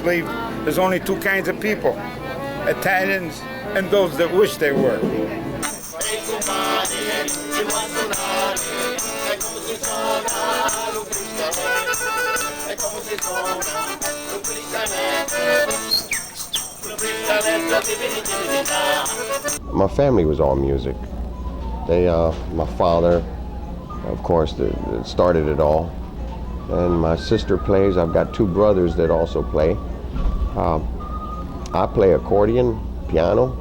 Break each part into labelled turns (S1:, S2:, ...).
S1: believe there's only two kinds of people, Italians and those that wish they were.
S2: My family was all music. My father, of course, started it all. And my sister plays. I've got two brothers that also play. I play accordion, piano,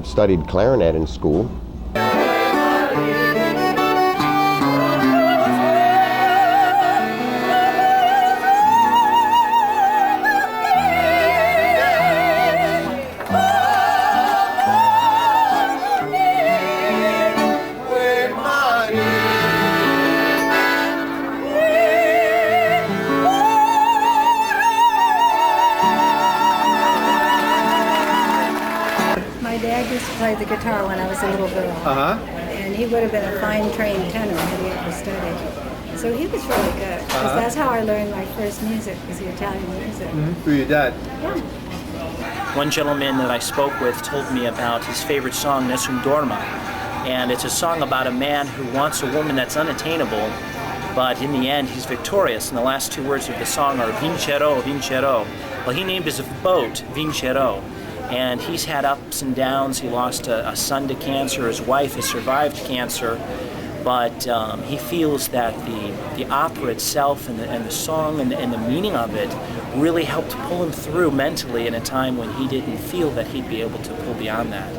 S2: studied clarinet in school.
S3: My dad used to play the guitar when I was a little girl. And he would have been a fine trained tenor had he ever studied. So he was really good. 'Cause that's how I learned my first music, was the Italian music.
S4: Through your dad?
S3: Yeah.
S5: One gentleman that I spoke with told me about his favorite song, Nessun Dorma. And it's a song about a man who wants a woman that's unattainable, but in the end he's victorious. And the last two words of the song are Vincerò, Vincerò. Well, he named his boat Vincerò. And he's had ups and downs. He lost a son to cancer. His wife has survived cancer. But he feels that the opera itself and the song and the meaning of it really helped pull him through mentally in a time when he didn't feel that he'd be able to pull beyond that.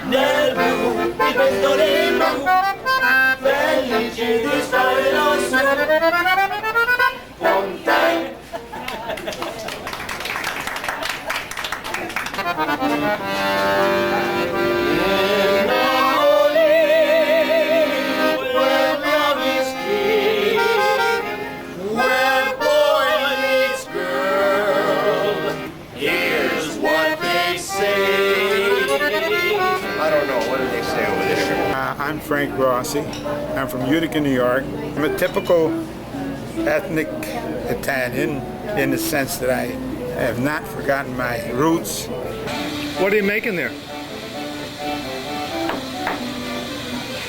S6: Nel blu, il vento del blu, felice di stare lassù con te. Where love is king, where boy meets girl, here's what they say.
S2: I don't know, what do they say over there?
S1: I'm Frank Rossi. I'm from Utica, New York. I'm a typical ethnic Italian in the sense that I have not forgotten my roots.
S4: What are you making there?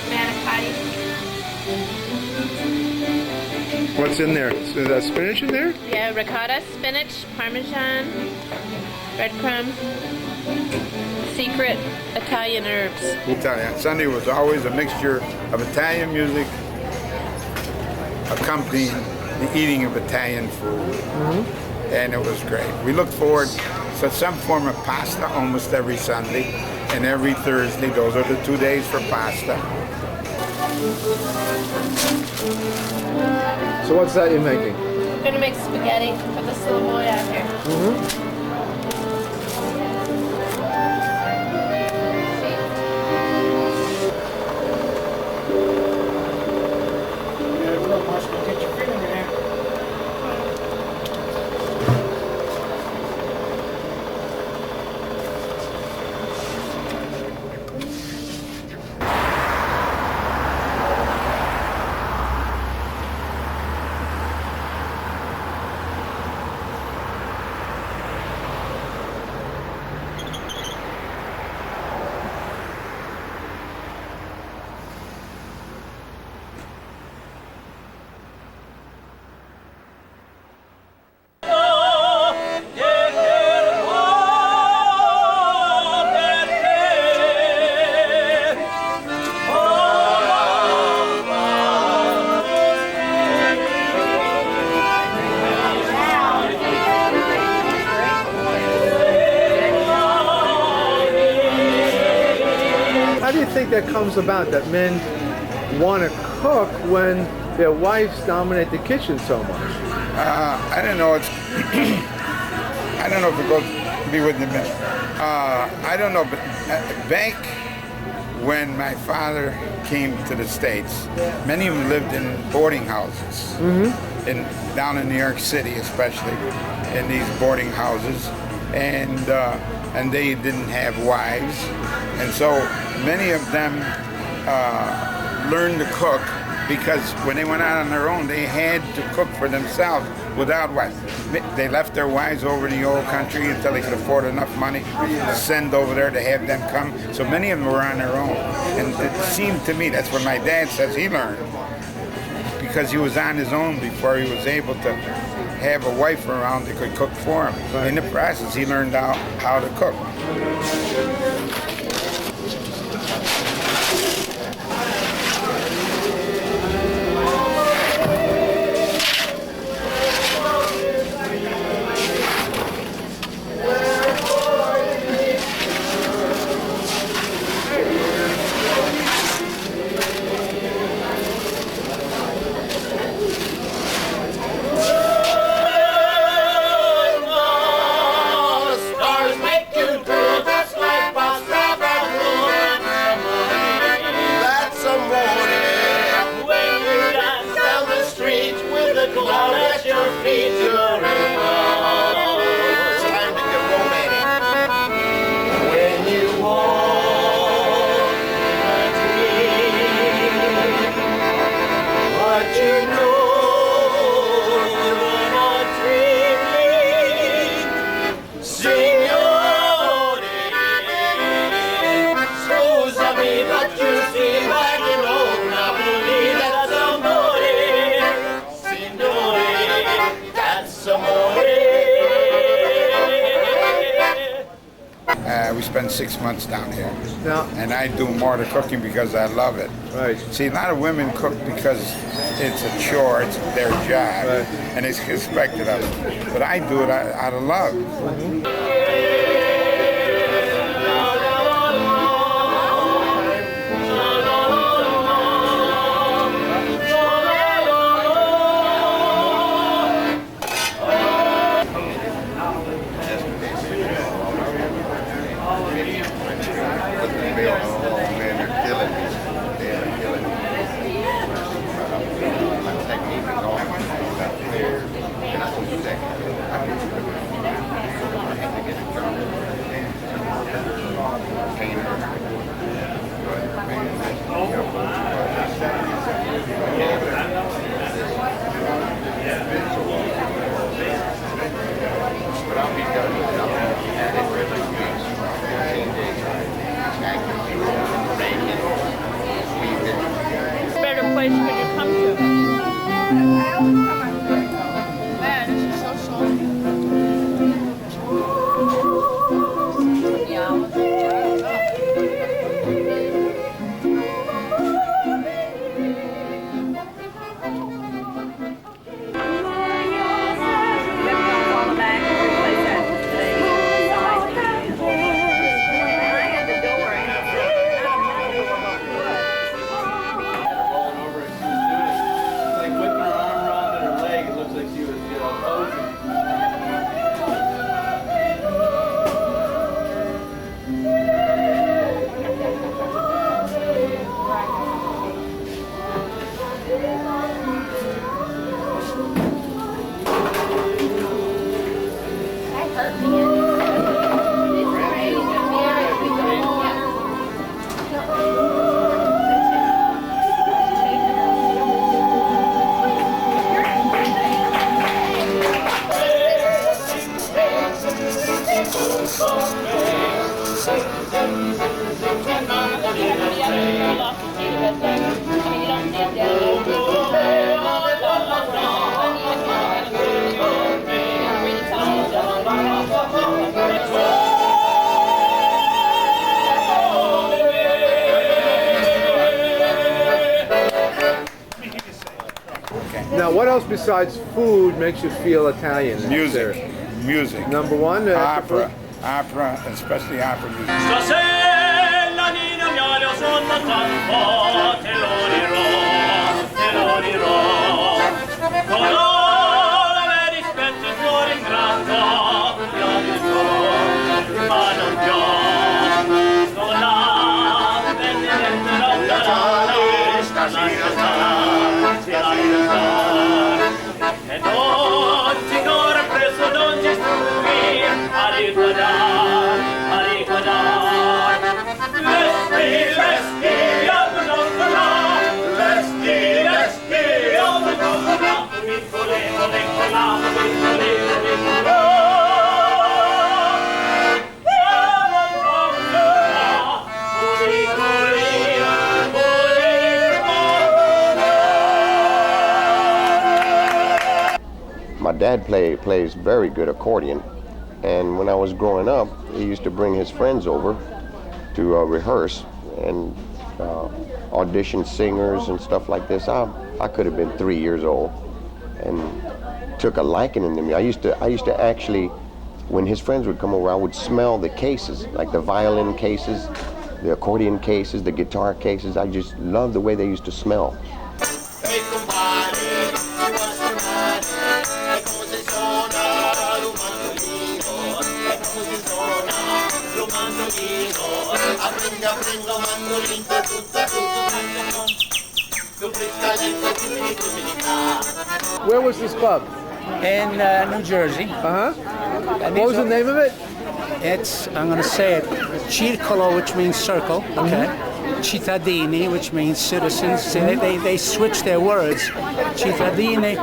S7: Manicotti.
S4: What's in there? Is that spinach in there?
S7: Yeah, ricotta, spinach, parmesan, breadcrumbs, secret Italian herbs.
S1: Italian. Sunday was always a mixture of Italian music accompanying the eating of Italian food. And it was great. We looked forward to some form of pasta almost every Sunday, and every Thursday. Those are the 2 days for pasta.
S4: So what's that you're making?
S7: I'm gonna make spaghetti for this little boy out here.
S4: How do you think that comes about, that men want to cook when their wives dominate the kitchen so much?
S1: I don't know. It's I don't know if it goes be with the men. I don't know, but back when my father came to the States, many of them lived in boarding houses, down in New York City especially, in these boarding houses, and they didn't have wives, and so many of them learned to cook because when they went out on their own, they had to cook for themselves without wives. They left their wives over in the old country until they could afford enough money to send over there to have them come. So many of them were on their own. And it seemed to me, that's what my dad says he learned, because he was on his own before he was able to have a wife around that could cook for him. In the process, he learned how to cook.
S6: Stars make you drool just like pasta balloon. That's a morning when you dance down the street with a cloud at your feet. You're in love. It's time to get romantic. When you walk a dream, but you know you're not dreaming. Signore, scusami, but you seem like an old Napoli. That's amore, signore, that's amore.
S1: We spent 6 months down here.
S4: Now,
S1: And I do more of the cooking because I love it.
S4: right.
S1: See, a lot of women cook because it's a chore, it's their job,
S4: Right.
S1: and it's expected of them. But I do it out of love.
S7: Better place could you come to? Man, this is so salty.
S4: Rolling over as she was doing it. Like whipping her arm around her leg. It looks like she was, posing. Now, what else besides food makes you feel Italian?
S1: Music, music,
S4: Number one,
S1: opera, especially opera music.
S6: Stasera Nina mia le sono tanto, te lo dirò. Con ora le rispetto il tuo ringrazio, io dirò, ma non più, sto là, venne E non ti corre presso, non ti stupì a ricordare, a ricordare. Lesti,
S2: My dad plays very good accordion, and when I was growing up, he used to bring his friends over to rehearse and audition singers and stuff like this. I could have been 3 years old and took a liking to me. I used to actually, when his friends would come over, I would smell the cases, like the violin cases, the accordion cases, the guitar cases. I just loved the way they used to smell.
S6: Hey, compadre, ci vuoi suonare? E come suona lo mandolino? E come suona lo mandolino? Apringa mandolino, tutto,
S4: Where was this pub?
S8: In New Jersey.
S4: Uh-huh.
S8: And
S4: What was the name of it?
S8: It's, I'm going to say it, Circolo, which means circle, okay? Cittadini, which means citizens. See, they switch their words. Cittadini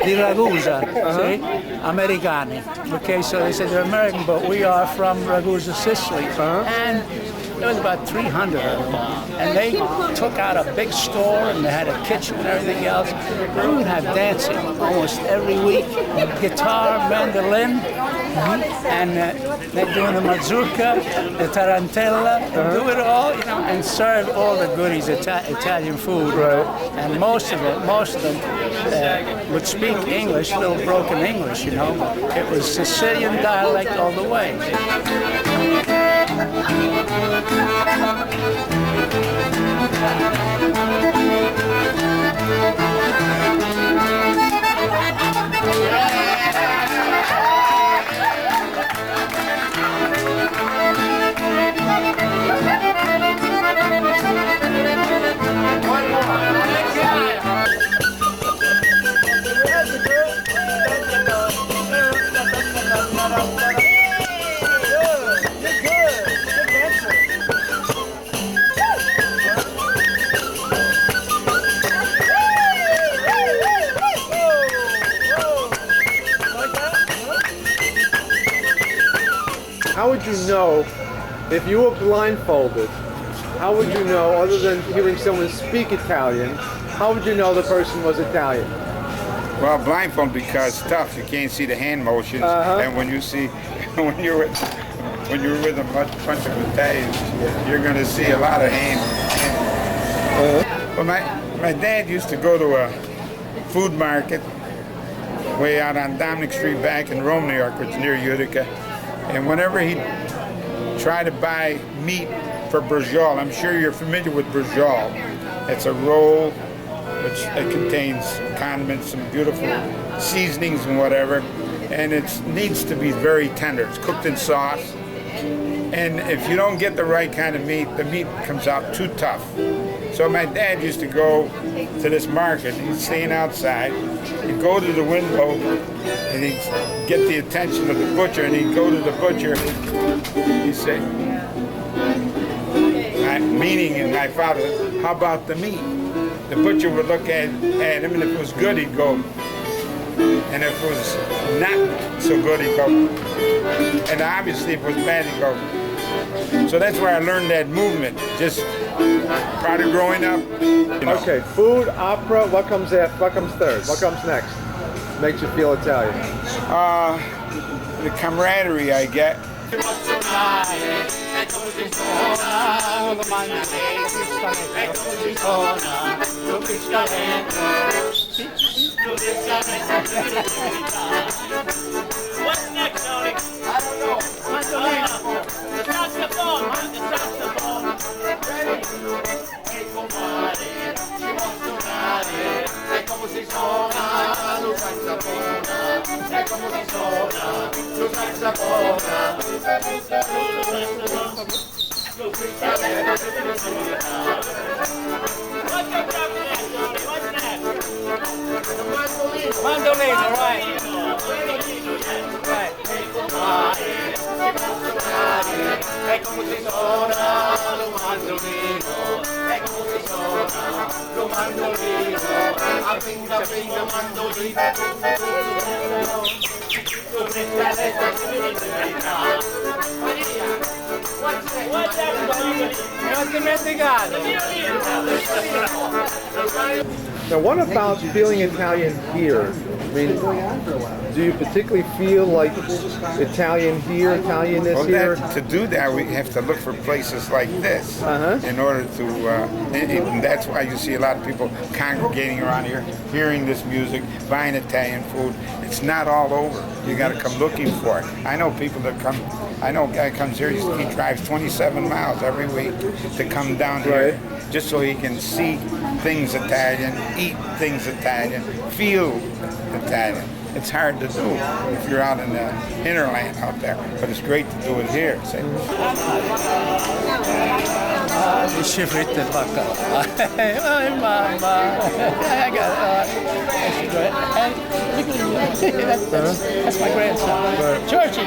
S8: di Ragusa, see? Americani. Okay, so they said they're American, but we are from Ragusa, Sicily. And there was about 300 of them. And they took out a big store and they had a kitchen and everything else. We would have dancing almost every week. Guitar, mandolin, and they're doing the mazurka, the tarantella, do it all, you know, and serve all the goodies, Italian food.
S4: Right.
S8: And most of them would speak English, little broken English, you know. It was Sicilian dialect all the way.
S4: How would you know, if you were blindfolded, how would you know, other than hearing someone speak Italian, how would you know the person was Italian?
S1: Well, blindfold because it's tough. You can't see the hand motions, and when you see, when you're with a bunch of Italians, you're going to see a lot of hand. Well, my dad used to go to a food market way out on Dominic Street back in Rome, New York, which is near Utica. And whenever he tried to buy meat for brujol, I'm sure you're familiar with brujol. It's a roll which it contains condiments, some beautiful seasonings and whatever, and it needs to be very tender. It's cooked in sauce. And if you don't get the right kind of meat, the meat comes out too tough. So my dad used to go to this market. He'd stand outside. He'd go to the window and he'd get the attention of the butcher, and he'd go to the butcher. He'd say, meaning in my father, how about the meat? The butcher would look at him, and if it was good, he'd go. And if it was not so good, he'd go. And obviously, if it was bad, he'd go. So that's where I learned that movement. Just part of growing up. You know.
S4: Okay, food, opera, what comes after? What comes third? What comes next? Makes you feel Italian.
S1: The camaraderie I get.
S6: What's next, Tony? I don't know. The saxophone, the saxophone. Hey, comare, ci vuoi suonare? E come si suona lo saxophone? E come si suona lo saxophone? Lo saxophone.
S8: Mandolino, right. Right.
S6: E come si suona lo mandolino, e come si suona lo mandolino, a pinga pinga mandolino,
S8: Non dimenticato.
S4: Now, what about feeling Italian here? I mean, do you particularly feel like Italian here, Italianness
S1: Well,
S4: here?
S1: to do that, we have to look for places like this in order to, and that's why you see a lot of people congregating around here, hearing this music, buying Italian food. It's not all over. You got to come looking for it. I know people that come. I know a guy comes here. He drives 27 miles every week to come down here, just so he can see things Italian, eat things Italian, feel Italian. It's hard to do if you're out in the hinterland out there, but it's great to do it here. See?
S8: Scifrette baccalà. Oh, mamma. I got that's my grandson. Georgie,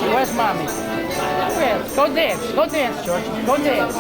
S8: where's mommy? Where? Go dance, Georgie. Go dance.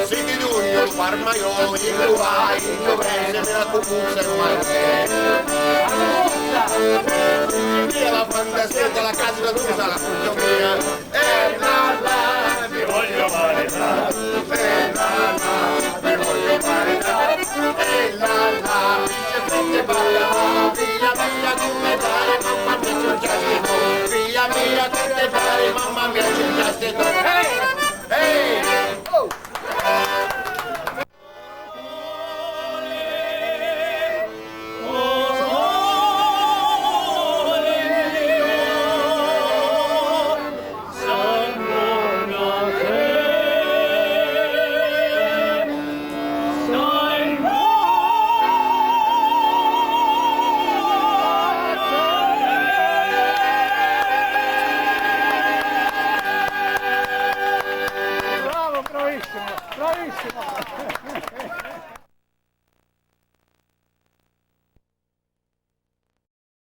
S6: Senti tu, io farmaio, io vai, io bene, me la cucuzza e mia la fantasia della casa da Lusa, la cuccia mia, e la, mi voglio maritare, e la, mi voglio maritare, e la, mi balla, via mia come dare, mamma mia c'è già stito, via mia come dare, mamma mia c'è già stito, ehi, oh!
S8: Bravissimo.